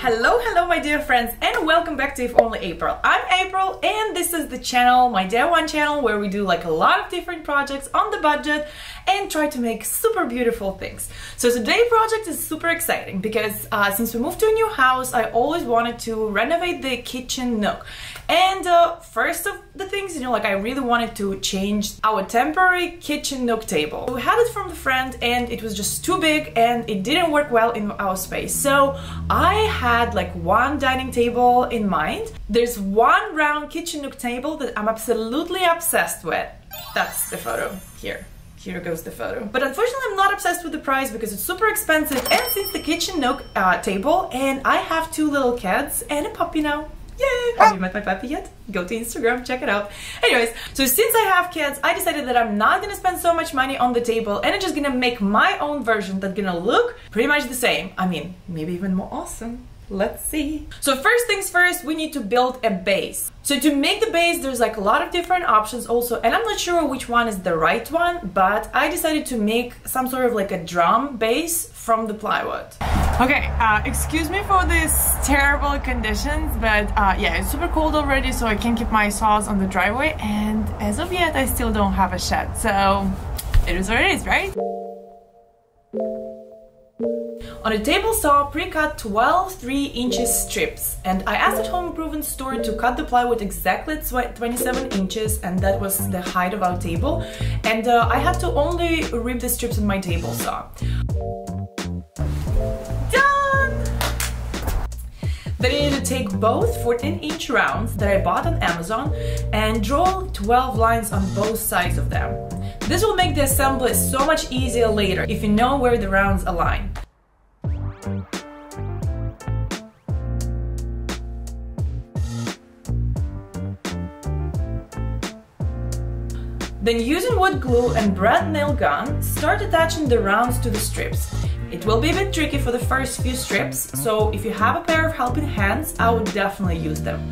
Hello my dear friends, and welcome back to If Only April. I'm April and this is the channel, my Day One channel, where we do like a lot of different projects on the budget and try to make super beautiful things. So today's project is super exciting because since we moved to a new house, I always wanted to renovate the kitchen nook. And first of the things, like I really wanted to change our temporary kitchen nook table. We had it from a friend and it was just too big and it didn't work well in our space. So I had like one dining table in mind. There's one round kitchen nook table that I'm absolutely obsessed with. That's the photo here. Here goes the photo. But unfortunately I'm not obsessed with the price because it's super expensive, and since the kitchen nook table, and I have two little kids and a puppy now. Yay! Have you met my puppy yet? Go to Instagram, check it out. Anyways, so since I have kids, I decided that I'm not gonna spend so much money on the table and I'm just gonna make my own version that's gonna look pretty much the same. I mean, maybe even more awesome. Let's see. So first things first, we need to build a base. So to make the base, there's like a lot of different options also, and I'm not sure which one is the right one, but I decided to make some sort of like a drum base from the plywood. Okay, excuse me for these terrible conditions, but yeah, it's super cold already, so I can't keep my saws on the driveway, and as of yet, I still don't have a shed, so it is what it is, right? On a table saw, pre-cut 12 3-inch strips, and I asked at Home Improvement store to cut the plywood exactly at 27 inches, and that was the height of our table, and I had to only rip the strips in my table saw. Done! Then I need to take both 14-inch rounds that I bought on Amazon and draw 12 lines on both sides of them. This will make the assembly so much easier later if you know where the rounds align. Then using wood glue and brad nail gun, start attaching the rounds to the strips. It will be a bit tricky for the first few strips, so if you have a pair of helping hands, I would definitely use them.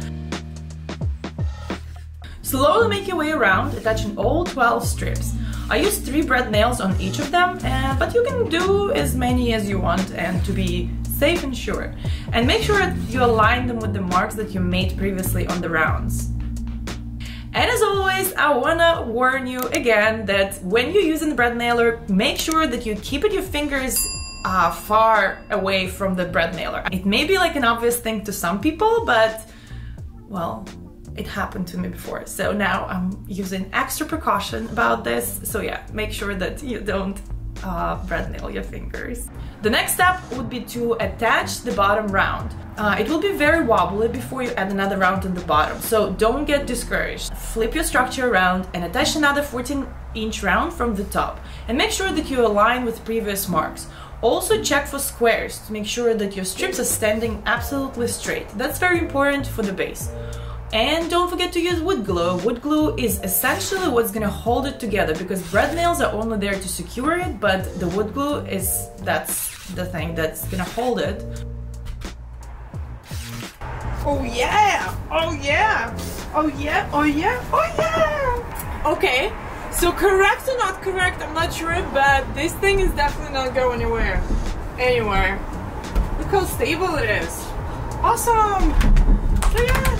Slowly make your way around, attaching all 12 strips. I used 3 brad nails on each of them, but you can do as many as you want and to be safe and sure. And make sure that you align them with the marks that you made previously on the rounds. And as always, I wanna warn you again that when you're using the brad nailer, make sure that you keep your fingers far away from the brad nailer. It may be like an obvious thing to some people, but well, it happened to me before. So now I'm using extra precaution about this. So yeah, make sure that you don't brad nail your fingers. The next step would be to attach the bottom round. It will be very wobbly before you add another round on the bottom, so don't get discouraged. Flip your structure around and attach another 14-inch round from the top, and make sure that you align with previous marks. Also check for squares to make sure that your strips are standing absolutely straight. That's very important for the base. And don't forget to use wood glue. Wood glue is essentially what's gonna hold it together, because brad nails are only there to secure it, but the wood glue that's the thing that's gonna hold it. Oh yeah! Oh yeah! Oh yeah! Oh yeah! Oh yeah! Okay, so correct or not correct, I'm not sure, but this thing is definitely not going anywhere. Look how stable it is. Awesome! Yeah.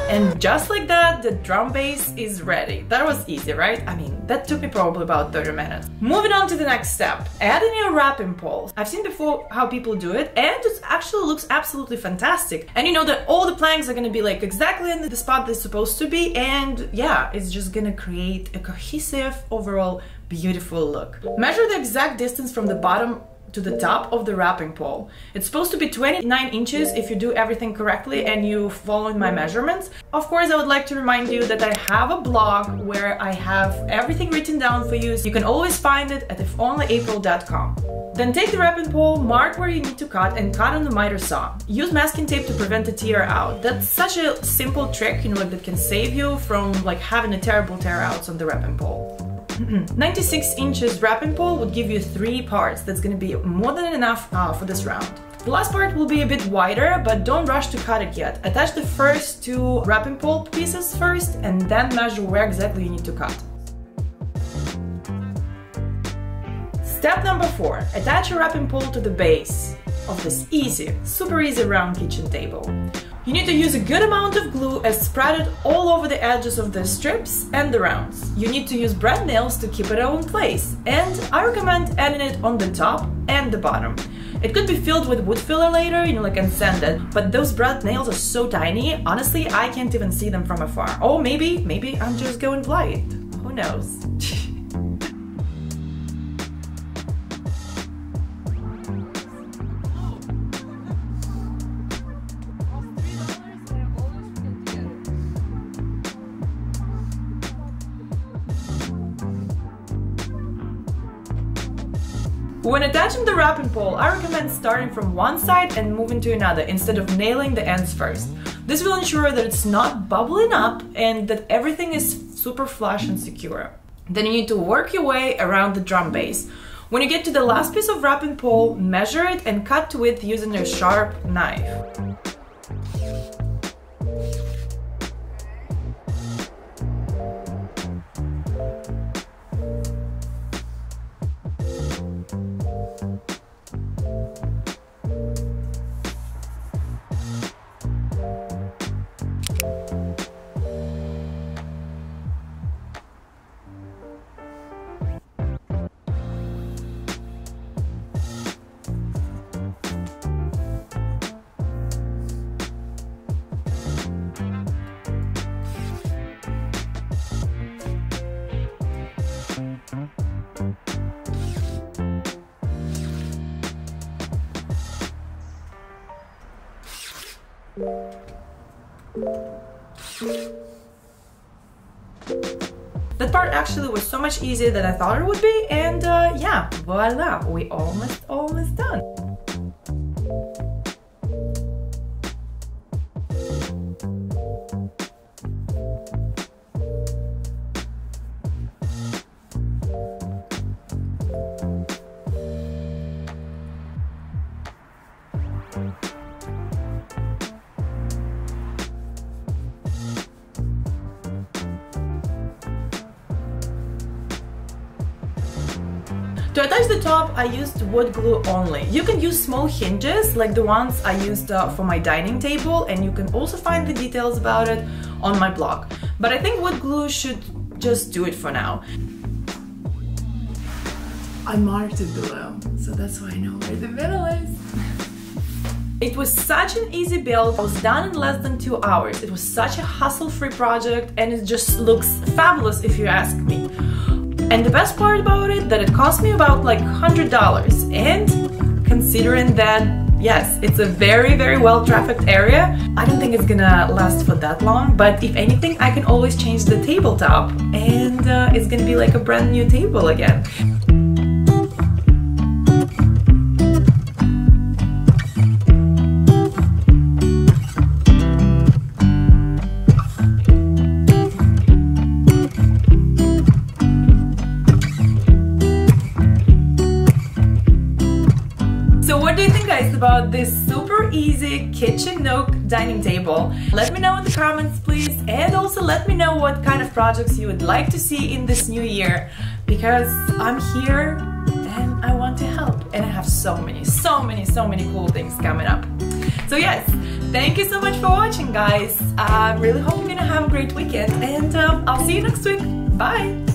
And just like that, the drum base is ready. That was easy, right? I mean, that took me probably about 30 minutes. Moving on to the next step, adding your wrapping poles. I've seen before how people do it, and it actually looks absolutely fantastic. And you know that all the planks are gonna be like exactly in the spot they're supposed to be, and yeah, it's just gonna create a cohesive, overall beautiful look. Measure the exact distance from the bottom to the top of the wrapping pole. It's supposed to be 29 inches if you do everything correctly and you follow my measurements. Of course, I would like to remind you that I have a blog where I have everything written down for you, so you can always find it at ifonlyapril.com. Then take the wrapping pole, mark where you need to cut, and cut on the miter saw. Use masking tape to prevent a tear out. That's such a simple trick, like that can save you from like having a terrible tear outs on the wrapping pole. 96 inches wrapping pole would give you 3 parts. That's gonna be more than enough for this round. The last part will be a bit wider, but don't rush to cut it yet. Attach the first 2 wrapping pole pieces first and then measure where exactly you need to cut. Step number 4, attach a wrapping pole to the base of this super easy round kitchen table. You need to use a good amount of glue and spread it all over the edges of the strips and the rounds. You need to use brad nails to keep it all in place, and I recommend adding it on the top and the bottom. It could be filled with wood filler later, and sanded, but those brad nails are so tiny, honestly, I can't even see them from afar. Oh, maybe I'm just going blind. Who knows? When attaching the wrapping pole, I recommend starting from one side and moving to another instead of nailing the ends first. This will ensure that it's not bubbling up and that everything is super flush and secure. Then you need to work your way around the drum base. When you get to the last piece of wrapping pole, measure it and cut to it using a sharp knife. That part actually was so much easier than I thought it would be, and yeah, voila, we almost done. To attach the top, I used wood glue only. You can use small hinges like the ones I used for my dining table, and you can also find the details about it on my blog. But I think wood glue should just do it for now. I marked it below, so that's why I know where the middle is. It was such an easy build. I was done in less than 2 hours. It was such a hassle-free project, and it just looks fabulous if you ask me. And the best part about it, that it cost me about like $100. And considering that, yes, it's a very, very well-trafficked area, I don't think it's gonna last for that long. But if anything, I can always change the tabletop, and it's gonna be like a brand new table again. What do you think, guys, about this super easy kitchen nook dining table? Let me know in the comments, please, and also let me know what kind of projects you would like to see in this new year, because I'm here and I want to help, and I have so many cool things coming up. So yes, thank you so much for watching, guys. I really hope you're gonna have a great weekend, and I'll see you next week. Bye!